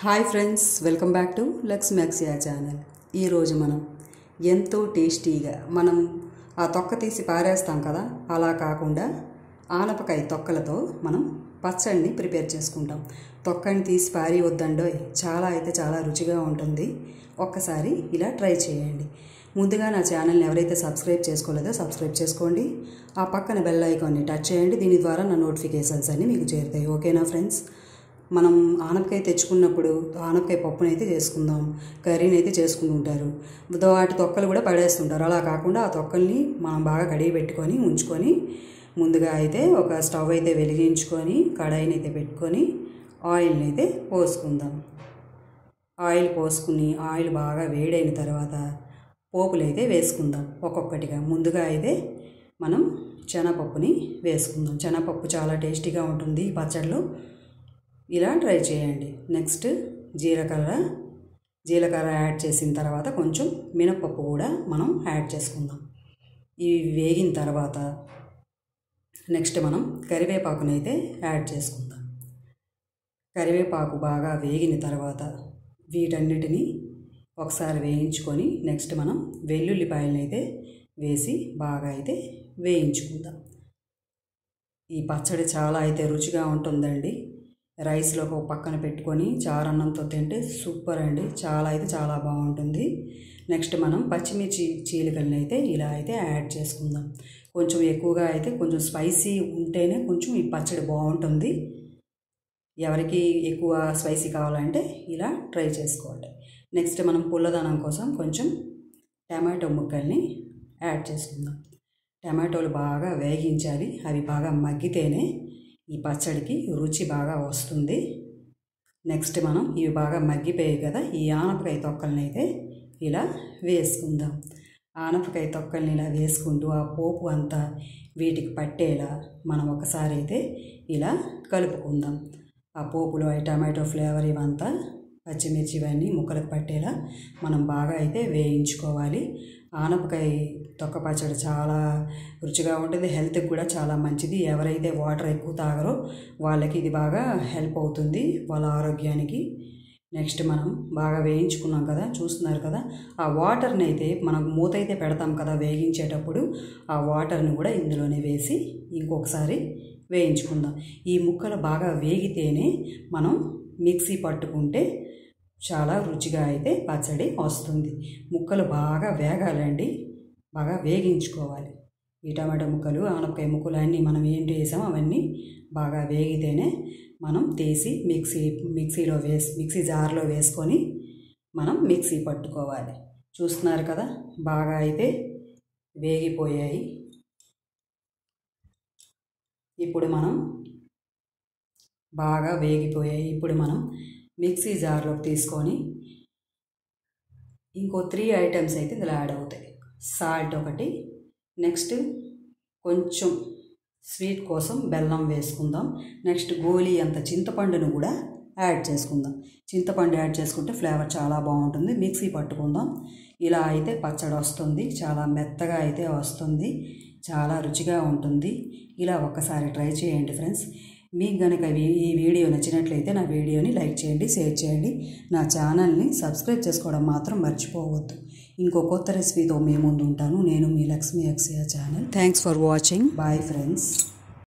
Hi friends, welcome back to Lakshmi Akshaya channel. ఈరోజు మనం ఎంతో టేస్టీగా ఆ తొక్క తీసి పారేస్తాం కదా, అలా కాకుండా ఆనపకాయ తొక్కలతో మనం పచ్చడిని ప్రిపేర్ చేసుకుంటాం. తొక్కని తీసి పారేయొద్దండోయ్, చాలా రుచిగా ఉంటుంది. ఒక్కసారి ఇలా ట్రై చేయండి. ముందుగా నా ఛానల్ని ఎవరైతే సబ్స్క్రైబ్ చేసుకోలేదో సబ్స్క్రైబ్ చేసుకోండి. ఆ పక్కన బెల్ ఐకాన్ని టచ్ చేయండి. దీని ద్వారా నా నోటిఫికేషన్స్ అన్నీ మీకు చేరుతాయి. ఓకేనా ఫ్రెండ్స్? మనం ఆనపకాయ తెచ్చుకున్నప్పుడు ఆనపకాయ పప్పునైతే చేసుకుందాం, కర్రీని అయితే చేసుకుంటుంటారు. వాటి తొక్కలు కూడా పడేస్తుంటారు. అలా కాకుండా ఆ తొక్కల్ని మనం బాగా కడిగి పెట్టుకొని ఉంచుకొని ముందుగా అయితే ఒక స్టవ్ అయితే వెలిగించుకొని కడాయిని అయితే పెట్టుకొని ఆయిల్ని అయితే పోసుకుందాం. ఆయిల్ పోసుకుని ఆయిల్ బాగా వేడైన తర్వాత పోపులు అయితే వేసుకుందాం ఒక్కొక్కటిగా. ముందుగా అయితే మనం శనగపప్పుని వేసుకుందాం. శనగపప్పు చాలా టేస్టీగా ఉంటుంది ఈ పచ్చడిలో. ఇలా ట్రై చేయండి. నెక్స్ట్ జీలకర్ర యాడ్ చేసిన తర్వాత కొంచెం మినపప్పు కూడా మనం యాడ్ చేసుకుందాం. ఇవి వేగిన తర్వాత నెక్స్ట్ మనం కరివేపాకునైతే యాడ్ చేసుకుందాం. కరివేపాకు బాగా వేగిన తర్వాత వీటన్నిటిని ఒకసారి వేయించుకొని నెక్స్ట్ మనం వెల్లుల్లిపాయలను అయితే వేసి బాగా అయితే వేయించుకుందాం. ఈ పచ్చడి చాలా అయితే రుచిగా ఉంటుందండి. రైస్లో ఒక పక్కన పెట్టుకొని చారన్నంతో తింటే సూపర్ అండి. చాలా బాగుంటుంది. నెక్స్ట్ మనం పచ్చిమిర్చి చీలికలను అయితే ఇలా అయితే యాడ్ చేసుకుందాం. కొంచెం ఎక్కువగా అయితే కొంచెం స్పైసీ ఉంటేనే కొంచెం ఈ పచ్చడి బాగుంటుంది. ఎవరికి ఎక్కువ స్పైసీ కావాలంటే ఇలా ట్రై చేసుకోండి. నెక్స్ట్ మనం పుల్లదనం కోసం కొంచెం టమాటో ముక్కల్ని యాడ్ చేసుకుందాం. టమాటోలు బాగా వేగించాలి. అవి బాగా మగ్గితేనే ఈ పచ్చడికి రుచి బాగా వస్తుంది. నెక్స్ట్ మనం ఇవి బాగా మగ్గిపోయాయి కదా, ఈ ఆనపకాయ తొక్కల్ని అయితే ఇలా వేసుకుందాం. ఆనపకాయ తొక్కల్ని ఇలా వేసుకుంటూ ఆ పోపు అంతా వీటికి పట్టేలా మనం ఒకసారి అయితే ఇలా కలుపుకుందాం. ఆ పోపులో టమాటో ఫ్లేవర్ ఇవంతా పచ్చిమిర్చి ఇవన్నీ ముక్కలకు పట్టేలా మనం బాగా అయితే వేయించుకోవాలి. ఆనపకాయ తొక్క పచ్చడి చాలా రుచిగా ఉంటుంది. హెల్త్కి కూడా చాలా మంచిది. ఎవరైతే వాటర్ ఎక్కువ తాగరో వాళ్ళకి ఇది బాగా హెల్ప్ అవుతుంది, వాళ్ళ ఆరోగ్యానికి. నెక్స్ట్ మనం బాగా వేయించుకున్నాం కదా, చూస్తున్నారు కదా. ఆ వాటర్ని అయితే మనం మూత అయితే పెడతాం కదా వేగించేటప్పుడు, ఆ వాటర్ని కూడా ఇందులోనే వేసి ఇంకొకసారి వేయించుకుందాం. ఈ ముక్కలు బాగా వేగితేనే మనం మిక్సీ పట్టుకుంటే చాలా రుచిగా అయితే పచ్చడి వస్తుంది. ముక్కలు బాగా వేగాలండి, బాగా వేగించుకోవాలి. ఈ టమాటా ముక్కలు ఆనపకాయ ముక్కలు అన్నీ మనం ఏంటి వేసామో అవన్నీ బాగా వేగితేనే మనం తీసి మిక్సీ జార్లో వేసుకొని మనం మిక్సీ పట్టుకోవాలి. చూస్తున్నారు కదా, బాగా అయితే వేగిపోయాయి. ఇప్పుడు మనం మిక్సీ జార్లోకి తీసుకొని ఇంకో 3 ఐటమ్స్ అయితే ఇందులో యాడ్ అవుతాయి. సాల్ట్ ఒకటి, నెక్స్ట్ కొంచెం స్వీట్ కోసం బెల్లం వేసుకుందాం. నెక్స్ట్ గోలీ అంత చింతపండును కూడా యాడ్ చేసుకుందాం. చింతపండు యాడ్ చేసుకుంటే ఫ్లేవర్ చాలా బాగుంటుంది. మిక్సీ పట్టుకుందాం. ఇలా అయితే పచ్చడి వస్తుంది. చాలా మెత్తగా అయితే వస్తుంది. చాలా రుచిగా ఉంటుంది. ఇలా ఒక్కసారి ట్రై చేయండి ఫ్రెండ్స్. మీకు కనుక ఈ వీడియో నచ్చినట్లయితే నా వీడియోని లైక్ చేయండి, షేర్ చేయండి. నా ఛానల్ని సబ్స్క్రైబ్ చేసుకోవడం మాత్రం మర్చిపోవద్దు. ఇంకో కొత్త రెసిపీతో మీ ముందు ఉంటాను. నేను మీ Lakshmi Akshaya channel. Thanks for watching. Bye friends.